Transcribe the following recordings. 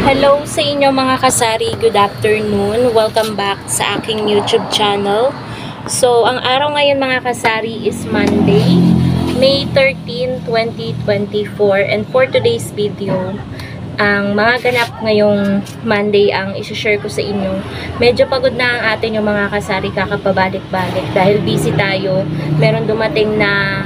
Hello sa inyo mga kasari, good afternoon. Welcome back sa aking YouTube channel. So, ang araw ngayon mga kasari is Monday, May 13, 2024. And for today's video, ang mga ganap ngayong Monday ang isi-share ko sa inyo. Medyo pagod na ang atin yung mga kasari, kakapabalik-balik dahil busy tayo. Meron dumating na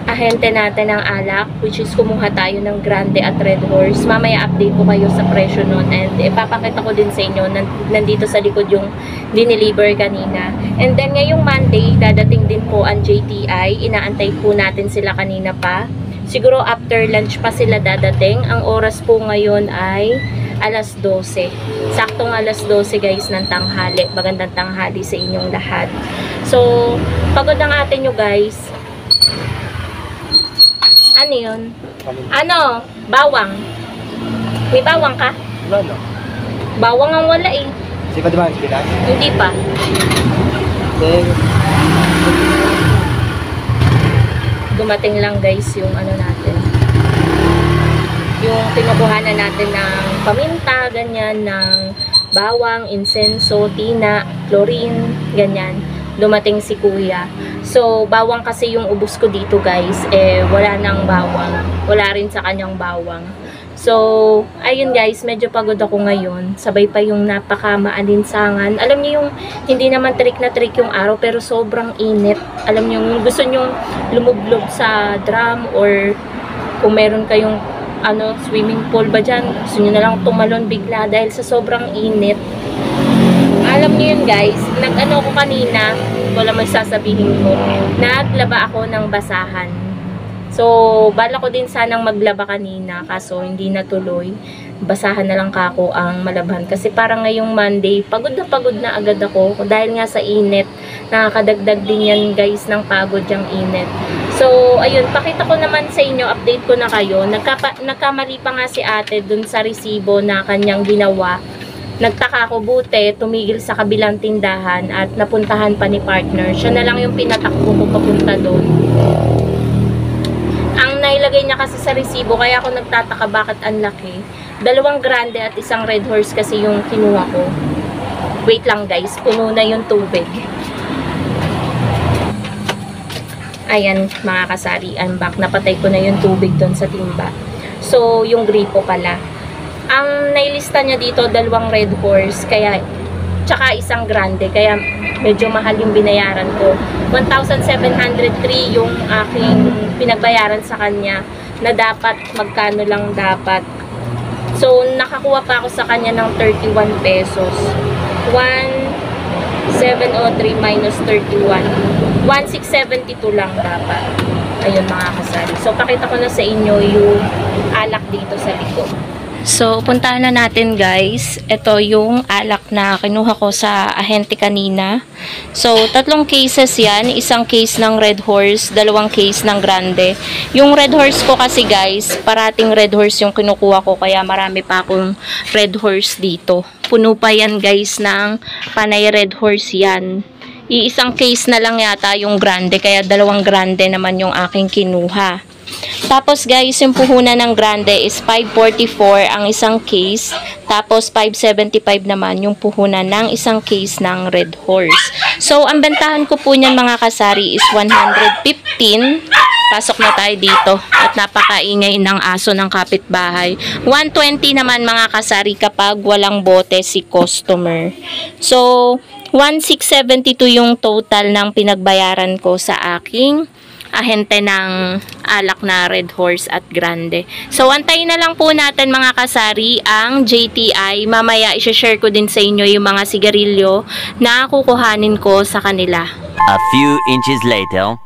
ahente natin ng alak, which is kumuha tayo ng Grande at Red Horse. Mamaya update ko kayo sa presyo nun, and ipapakita ko din sa inyo, nandito sa likod yung dineliver kanina. And then ngayong Monday, dadating din po ang JTI. Inaantay po natin sila kanina pa. Siguro after lunch pa sila dadating. Ang oras po ngayon ay alas 12. Saktong alas 12 guys ng tanghali. Magandang tanghali sa inyong lahat. So, pagod ang atin nyo guys. Ano yun? Ano? Bawang. May bawang ka? Wala. Bawang ang wala eh. Hindi pa diba ang spinach? Hindi pa. Dumating lang guys yung ano natin. Yung kinukuhanan natin ng paminta, ganyan, ng bawang, insenso, tina, chlorine, ganyan. Dumating si kuya. So, bawang kasi yung ubos ko dito guys. Wala nang bawang. Wala rin sa kanyang bawang. So, ayun guys, medyo pagod ako ngayon. Sabay pa yung napaka-maalinsangan. Alam niyo yung, hindi naman trick na trick yung araw, pero sobrang init. Alam niyo, gusto niyo lumublob sa drum or kung meron kayong swimming pool ba dyan, gusto niyo na lang tumalon bigla dahil sa sobrang init. Alam niyo yun guys, nag-ano ko kanina, wala may sasabihin ko, naglaba ako ng basahan. So, bala ko din sanang maglaba kanina, kaso hindi natuloy. Basahan na lang kako ang malabhan. Kasi parang ngayong Monday, pagod na agad ako. Dahil nga sa init, nakakadagdag din yan guys ng pagod yung init. So, ayun, pakita ko naman sa inyo, update ko na kayo. Nagkamali pa nga si ate dun sa resibo na kanyang ginawa. Nagtaka ko, buti, tumigil sa kabilang tindahan at napuntahan pa ni partner. Siya na lang yung pinatakbo ko papunta doon. Ang nailagay niya kasi sa resibo, kaya ako nagtataka bakit ang laki. 2 Grande at 1 Red Horse kasi yung kinuha ko. Wait lang guys, puno na yung tubig. Ayan mga kasari, I'm back. Napatay ko na yung tubig doon sa timba. So, yung gripo pala. Ang nailista niya dito, 2 Red Horse, kaya, tsaka 1 Grande, kaya medyo mahal yung binayaran ko. 1,703 yung aking pinagbayaran sa kanya, na dapat, magkano lang dapat. So, nakakuha pa ako sa kanya ng 31 pesos. 1,703 minus 31. 1,672 lang dapat. Ayun mga kasari. So, pakita ko na sa inyo yung alak dito sa likod. So, puntahan na natin guys. Ito yung alak na kinuha ko sa ahente kanina. So, 3 cases yan. 1 case ng Red Horse, 2 case ng Grande. Yung Red Horse ko kasi guys, parating Red Horse yung kinukuha ko, kaya marami pa akong Red Horse dito. Puno pa yan guys ng panay Red Horse yan. Iisang case na lang yata yung Grande, kaya 2 Grande naman yung aking kinuha. Tapos guys, yung puhunan ng Grande is 544 ang isang case. Tapos 575 naman yung puhunan ng isang case ng Red Horse. So, ang bentahan ko po niyan mga kasari is 115. Pasok na tayo dito. At napakaingay ng aso ng kapitbahay. 120 naman mga kasari kapag walang bote si customer. So, 1,672 yung total ng pinagbayaran ko sa aking ahente ng alak na Red Horse at Grande. So, antayin na lang po natin mga kasari ang JTI. Mamaya, i-share ko din sa inyo yung mga sigarilyo na kukuhanin ko sa kanila. A few inches later.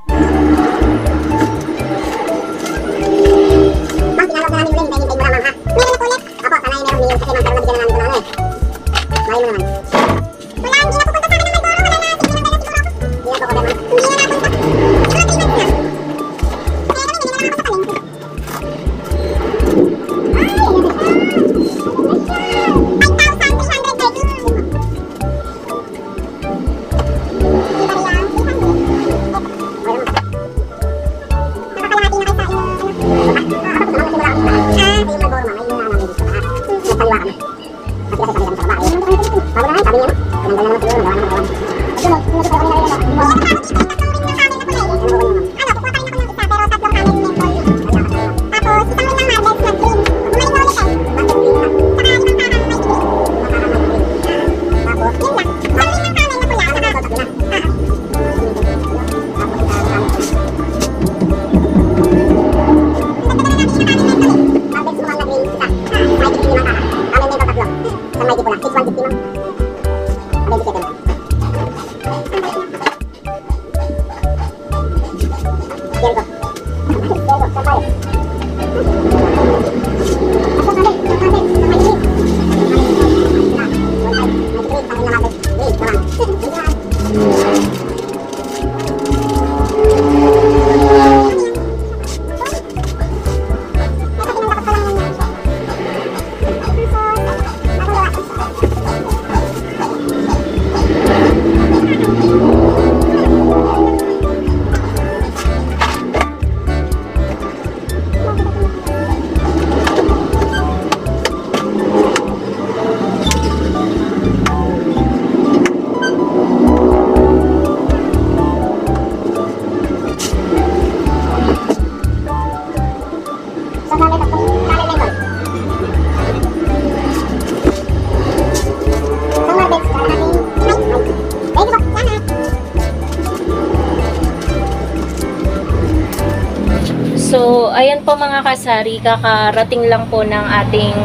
So, ayan po mga kasari, kakarating lang po ng ating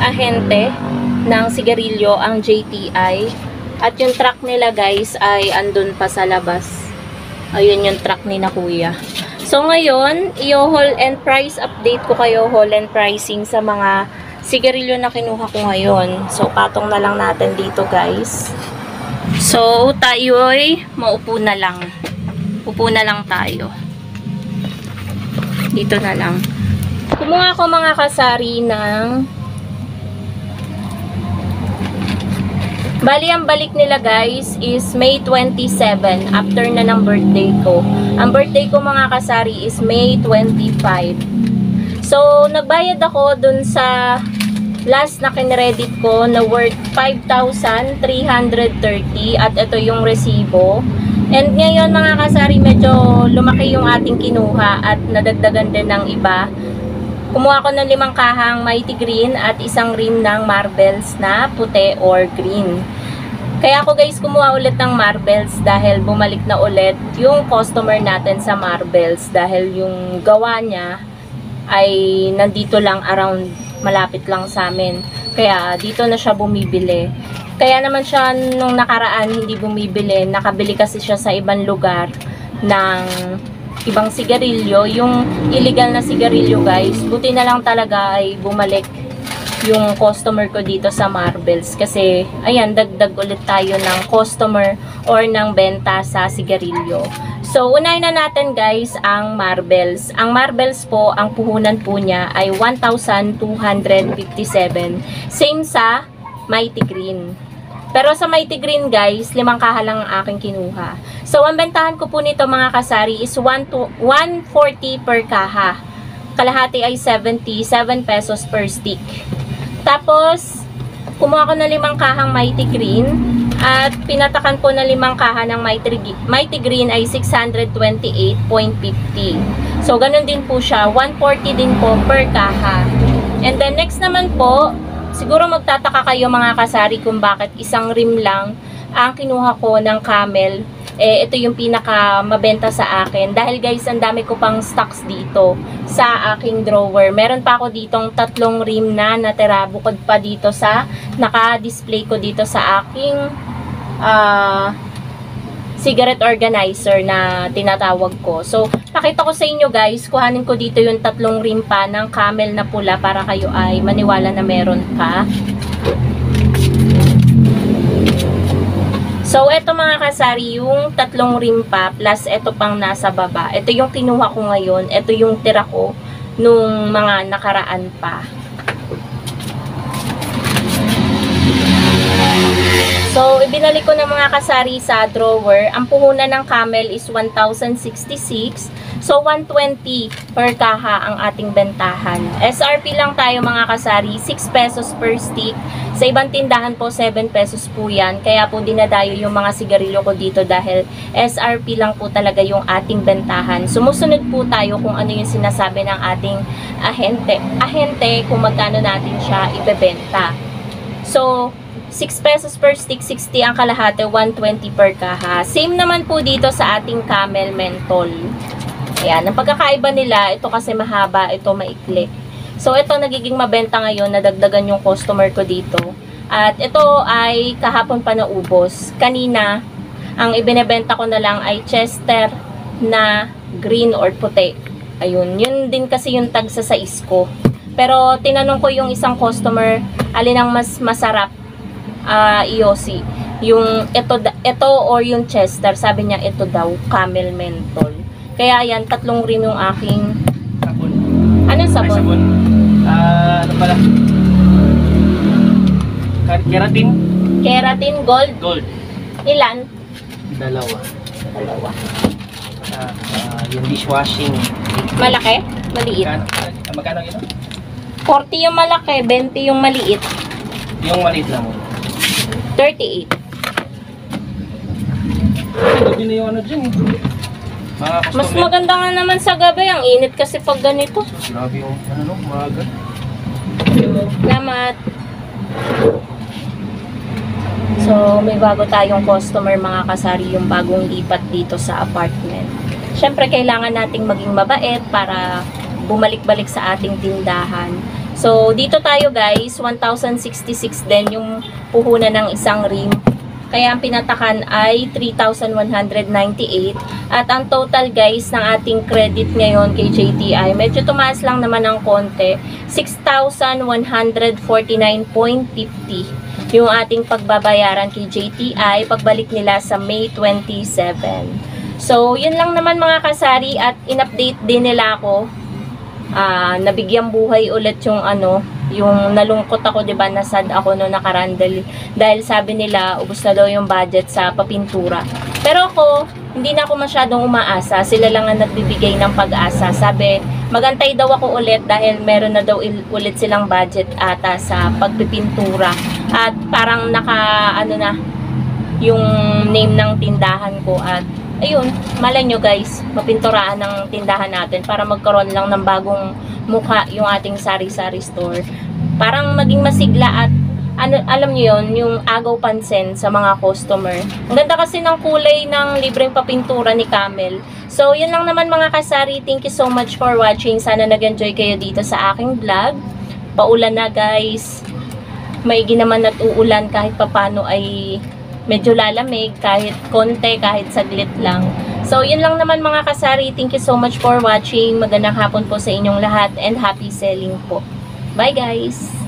ahente ng sigarilyo, ang JTI. At yung truck nila guys ay andun pa sa labas. Ayun yung truck ni na kuya. So, ngayon, i-haul and price update ko kayo, haul and pricing sa mga sigarilyo na kinuha ko ngayon. So, patong na lang natin dito guys. So, tayo'y maupo na lang. Upo na lang tayo. Dito na lang. Kumuha ako mga kasari ng bali ang balik nila guys is May 27 after na ng birthday ko. Ang birthday ko mga kasari is May 25. So nagbayad ako dun sa last na kinredit ko na worth 5,330 at ito yung resibo. And ngayon mga kasari, medyo lumaki yung ating kinuha at nadagdagan din ng iba. Kumuha ko ng 5 kahang Mighty Green at isang rim ng marbles na puti or green. Kaya ako guys kumuha ulit ng marbles dahil bumalik na ulit yung customer natin sa marbles dahil yung gawa niya ay nandito lang around, malapit lang sa amin. Kaya dito na siya bumibili. Kaya naman siya nung nakaraan hindi bumibili, nakabili kasi siya sa ibang lugar ng ibang sigarilyo, yung illegal na sigarilyo guys. Buti na lang talaga ay bumalik yung customer ko dito sa marbles kasi ayan, dagdag ulit tayo ng customer or ng benta sa sigarilyo. So unahin na natin guys ang marbles. Ang marbles po, ang puhunan po niya ay 1,257, same sa Mighty Green. Pero sa Mighty Green guys, 5 kaha lang ang aking kinuha. So ang bentahan ko po nito mga kasari is 140 per kaha. Kalahati ay 77 pesos per stick. Tapos kumuha ko na 5 kahang Mighty Green at pinatakan po na 5 kaha ng Mighty Green ay 628.50. So ganun din po siya, 140 din po per kaha. And then next naman po, siguro magtataka kayo mga kasari kung bakit isang rim lang ang kinuha ko ng Camel. Ito yung pinaka mabenta sa akin. Dahil guys, ang dami ko pang stocks dito sa aking drawer. Meron pa ako ditong 3 rim na natira bukod pa dito sa naka-display ko dito sa aking cigarette organizer na tinatawag ko. So, pakita ko sa inyo guys, kuhanin ko dito yung 3 rim pa ng Camel na pula para kayo ay maniwala na meron pa. So, eto mga kasari, yung 3 rim pa plus eto pang nasa baba. Ito yung kinuha ko ngayon. Ito yung tira ko nung mga nakaraan pa. So, ibinalik ko na mga kasari sa drawer. Ang puhunan ng Camel is 1,066. So, 120 per kaha ang ating bentahan. SRP lang tayo mga kasari, 6 pesos per stick. Sa ibang tindahan po, 7 pesos po yan. Kaya po dinadayo yung mga sigarilyo ko dito dahil SRP lang po talaga yung ating bentahan. Sumusunod po tayo kung ano yung sinasabi ng ating ahente kung magkano natin siya ibebenta. So, 6 pesos per stick, 60 ang kalahati, 120 per kaha. Same naman po dito sa ating Camel Menthol. Ayan, ang pagkakaiba nila, ito kasi mahaba, ito maikli. So, ito nagiging mabenta ngayon, nadagdagan yung customer ko dito. At ito ay kahapon pa naubos. Kanina, ang ibinebenta ko na lang ay Chester na green or puti. Ayun, yun din kasi yung tag sa sais ko. Pero tinanong ko yung isang customer, alin ang mas masarap? Iosi. Yung ito or yung Chester, sabi niya ito daw, Camel Menthol. Kaya yan, 3 rim yung aking Sabon. anong Ay, sabon? sabon. Ano pala? Keratin. Keratin Gold. Gold. Ilan? Dalawa. Dalawa. Yung dishwashing. Malaki? Maliit? Magkano ito? 40 yung malaki, 20 yung maliit. Yung maliit lang mo. 38. Gabi na yung ano dyan eh. Mga customer. Mas maganda nga naman sa gabi. Ang init kasi pag ganito. Grabe yung ano, maaga. Salamat. So, may bago tayong customer mga kasari, yung bagong lipat dito sa apartment. Siyempre, kailangan nating maging mabait para bumalik-balik sa ating tindahan. So, dito tayo guys, 1,066 din yung puhunan ng isang rim. Kaya ang pinatakan ay 3,198. At ang total guys ng ating credit ngayon kay JTI, medyo tumaas lang naman ng konti, 6,149.50 yung ating pagbabayaran kay JTI pagbalik nila sa May 27. So, yun lang naman mga kasari at in-update din nila ako. Nabigyang buhay ulit yung yung nalungkot ako, 'di ba, nasad ako no nakaraan dahil sabi nila ubos na daw yung budget sa papintura. Pero ako, hindi na ako masyadong umaasa. Sila lang ang nagbibigay ng pag-asa. Sabi, magantay daw ako ulit dahil meron na daw ulit silang budget ata sa pagpipintura. At parang na yung name ng tindahan ko at ayun, malay nyo guys, mapinturaan ng tindahan natin para magkaroon lang ng bagong mukha yung ating sari-sari store. Parang maging masigla at alam nyo yun, yung agaw pansin sa mga customer. Ang ganda kasi ng kulay ng libreng papintura ni Camel. So, yun lang naman mga kasari. Thank you so much for watching. Sana nag-enjoy kayo dito sa aking vlog. Paulan na guys. Maigi naman at uulan kahit papano ay medyo lalamig, kahit konti, kahit saglit lang. So, yun lang naman mga kasari. Thank you so much for watching. Magandang hapon po sa inyong lahat and happy selling po. Bye guys!